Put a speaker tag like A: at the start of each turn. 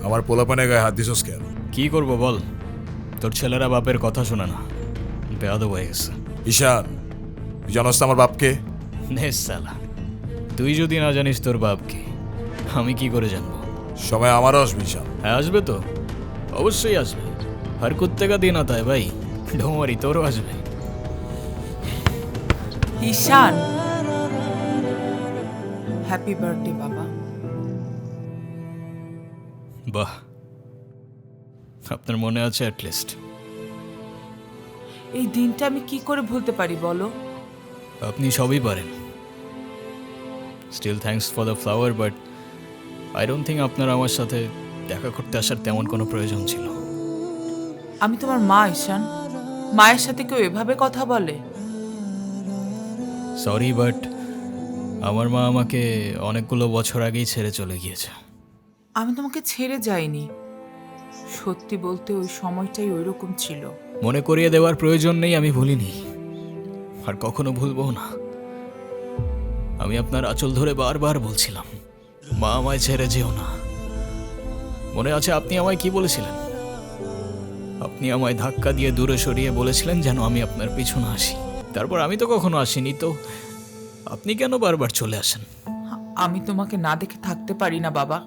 A: আমার পোলাপানে গায়ে হাত দিছস কেন?
B: কি করব বল, তোর ছেলেরা বাপের কথা শোনে না, বেয়াদব হয়ে গেছে।
A: ঈশান, তুই জানোস তো আমার বাপকে?
B: নে সালা, তুই যদি না জানিস তোর বাপকে, আমি কি করে জানবো?
A: সময় আমারও আসবে ঈশান।
B: হ্যাঁ আসবে তো, অবশ্যই আসবে। হর কুত্তে দিন আতা है ভাই, ডোমারি তোরও আসবে।
C: ঈশান, হ্যাপি বার্থডে বাবা।
B: বাহ, আপনার মনে আছে অ্যাটলিস্ট।
C: এই দিনটা আমি কি করে ভুলতে পারি বলো?
B: আপনি সবই পারেন। Still thanks for the flower, but I don't think আপনার আমার সাথে দেখা করতে আসার তেমন কোনো প্রয়োজন ছিল।
C: আমি তোমার মা ঈশান, মায়ের সাথে কেউ এভাবে কথা বলে?
B: সরি, বাট আমার মা আমাকে অনেকগুলো বছর আগেই ছেড়ে চলে গিয়েছে।
C: আমি তোমাকে ছেড়ে যাইনি, সত্যি বলতে ওই সময়টাই ওইরকম ছিল।
B: মনে করিয়ে দেওয়ার প্রয়োজন নেই, আমি ভুলিনি আর কখনো ভুলবো না। আমি আপনার আঁচল ধরে বারবার বলছিলাম, মা আমায় ছেড়ে যেও না। মনে আছে আপনি আমায় কি বলেছিলেন? আপনি আমায় ধাক্কা দিয়ে দূরে সরিয়ে বলেছিলেন যেন আমি আপনার পিছনে আসি। তারপর আমি তো কখনো আসিনি, তো আপনি কেন বারবার চলে আসেন?
C: আমি তোমাকে না দেখে থাকতে পারি না বাবা।